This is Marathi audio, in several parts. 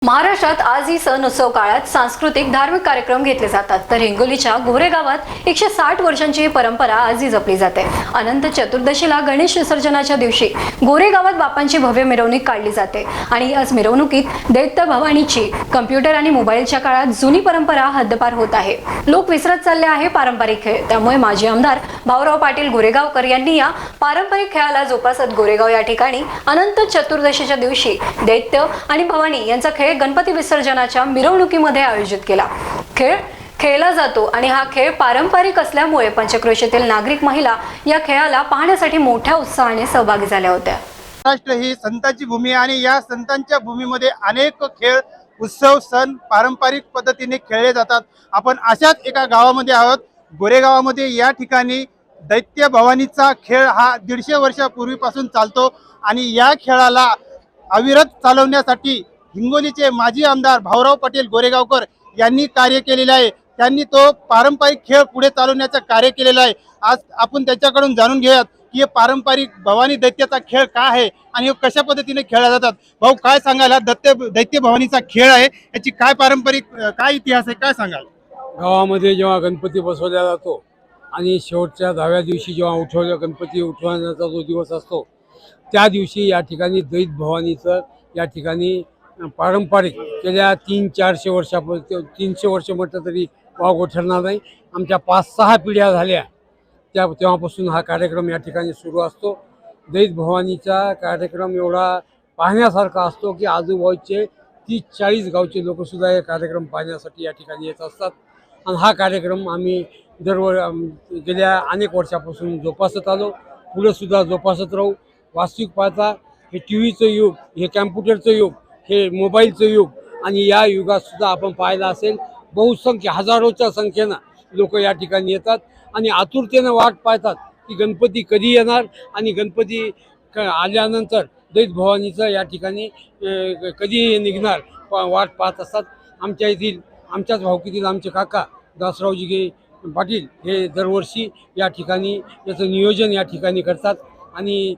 महाराष्ट्रात आजही सण उत्सव काळात सांस्कृतिक धार्मिक कार्यक्रम घेतले जातात। तर हिंगोलीच्या गोरे गावात 160 वर्षांची ही परंपरा आजही जपली जाते। अनंत चतुर्दशीला गणेश विसर्जनाच्या दिवशी गोरे गावात बापांची भव्य मिरवणूक काढली जाते आणि आज मिरवणुकीत दैत्य भवानीची कम्प्युटर आणि मोबाईलच्या काळात जुनी परंपरा हद्दपार होत आहे। लोक विसरत चालले आहे पारंपरिक खेळ। त्यामुळे माजी आमदार भाऊराव पाटील गोरेगावकर यांनी या पारंपरिक खेळाला जोपासत गोरेगाव या ठिकाणी अनंत चतुर्दशीच्या दिवशी दैत्य आणि भवानी यांचा खेळ गणपती विसर्जनाच्या मिरवणुकीमध्ये आयोजित केला। खेळ खेळला जातो आणि हा खेळ पारंपरिक असल्यामुळे पंचक्रोशीतील नागरिक महिला या खेळाला पाहण्यासाठी मोठ्या उत्साहाने सहभागी झाल्या होत्या। महाराष्ट्र ही संतांची भूमी आणि या संतांच्या भूमीमध्ये अनेक खेळ उत्सव सण पारंपरिक पद्धतीने खेळले जातात। आपण अशाच एका गावामध्ये आहोत, गोरेगावामध्ये। या ठिकाणी दैत्य भवानीचा खेळ हा 150 वर्षापूर्वीपासून चालतो आणि या खेळाला अविरत चालवण्यासाठी हिंगोलीचे माजी आमदार भाऊराव पाटील गोरेगावकर यांनी कार्य केलेले आहे। त्यांनी तो पारंपरिक खेळ पुढे चालवण्याचं कार्य केलेलं आहे। आज आपण त्याच्याकडून जाणून घेऊयात की पारंपरिक भवानी दैत्याचा खेळ काय आहे आणि कशा पद्धतीने खेळला जातात। भाऊ, काय सांगाल? हा दैत्य भवानीचा खेळ आहे, याची काय पारंपरिक काय इतिहास आहे, काय सांगाल? गावामध्ये जेव्हा गणपती बसवला जातो आणि शेवटच्या 10व्या दिवशी जेव्हा गणपती उठवण्याचा जो दिवस असतो, त्या दिवशी या ठिकाणी दैत्य भवानीचं या ठिकाणी पारंपरिक गेल्या 300-400 वर्षापासून 300 वर्ष म्हटलं तरी वाव ठरणार नाही। आमच्या 5-6 पिढ्या झाल्या तेव्हापासून हा कार्यक्रम या ठिकाणी सुरू असतो। दैत्य भवानीचा कार्यक्रम एवढा पाहण्यासारखा असतो की आजूबाजूचे 30-40 गावचे लोकसुद्धा हे कार्यक्रम पाहण्यासाठी या ठिकाणी येत असतात। आणि हा कार्यक्रम आम्ही गेल्या अनेक वर्षापासून जोपासत आलो, पुढेसुद्धा जोपासत राहू। वास्तविक पाहता हे टी-व्हीचं युग, हे कॅम्प्युटरचं युग, हे मोबाईलचं युग आणि या युगात सुद्धा आपण पाहिलं असेल बहुसंख्य हजारोच्या संख्येनं लोक या ठिकाणी येतात आणि आतुरतेनं वाट पाहतात की गणपती कधी येणार आणि गणपती आल्यानंतर दैत्य भवानीचं या ठिकाणी कधी निघणार वाट पाहत असतात। आमच्याच भावकीतील आमचे काका दासरावजी पाटील हे दरवर्षी या ठिकाणी याचं नियोजन या ठिकाणी करतात आणि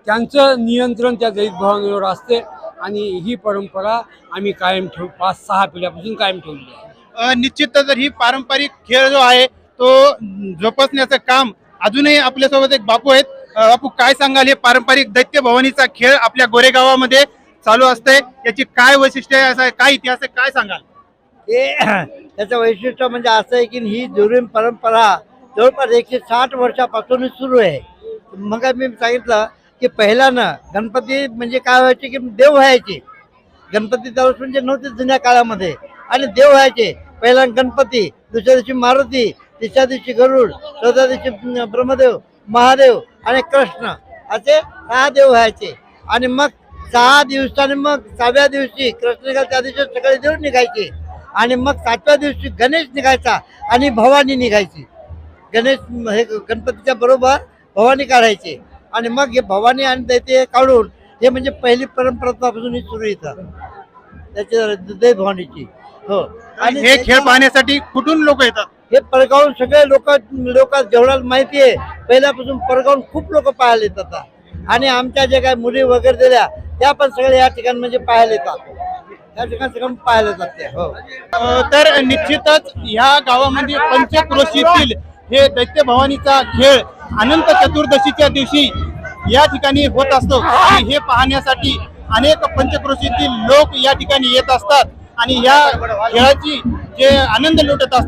त्यांचं नियंत्रण त्या दैत्य भवानीवर असते आणि ही परंपरा आम्ही कायम 5-6 पिढ्यापासून कायम ठेवली आहे। निश्चितच ही पारंपरिक खेळ जो आहे तो जोपासण्याचं काम अजूनही आपल्यासोबत एक बापू आहेत। बापू, काय सांगाल? हे पारंपरिक दैत्य भवानीचा खेळ आपल्या गोरेगावामध्ये चालू असते, याची काय वैशिष्ट्य आहे, काय इतिहास आहे, काय सांगाल? त्याचं वैशिष्ट्य म्हणजे असं आहे की ही जुनी परंपरा जवळपास 160 वर्षापासूनच सुरू आहे। मग मी सांगितलं की पहिल्यानं गणपती म्हणजे काय व्हायचे की देव व्हायचे। गणपती त्यावेळेस म्हणजे नव्हते जुन्या काळामध्ये आणि देव व्हायचे। पहिला गणपती, दुसऱ्या दिवशी मारुती, तिसऱ्या दिवशी गरुड, चौथ्या दिवशी ब्रह्मदेव, महादेव आणि कृष्ण, असे 6 देव व्हायचे। आणि मग 6 दिवसांनी मग 7व्या दिवशी कृष्ण निघाला, त्या दिवशी सगळे देव निघायचे आणि मग 7व्या दिवशी गणेश निघायचा आणि भवानी निघायची। गणेश हे गणपतीच्या बरोबर भवानी काढायचे आणि मग हे भवानी आणि दैत्य काढून हे म्हणजे पहिली परंपरापासून ही सुरू येतात त्याच्या दैत्य भवानीची। हो, आणि हे खेळ पाहण्यासाठी कुठून लोक येतात? हे परगावून सगळे लोक जेवढा माहिती आहे पहिल्यापासून परगावून खूप लोक पाहायला येतात आणि आमच्या जे काही मुली वगैरे दिल्या त्या पण सगळे या ठिकाणी म्हणजे पाहायला येतात, या ठिकाणी सगळं पाहायला येतात ते। हो, तर निश्चितच ह्या गावामध्ये पंचक्रोशीतील हे दैत्य भवानीचा खेळ अनंत चतुर्दशीच्या दिवशी या ठिकाणी होत असतो आणि हे पाहण्यासाठी अनेक पंचक्रोशीतील लोक या ठिकाणी येत असतात आणि या खेळाची जे आनंद लुटत असतात।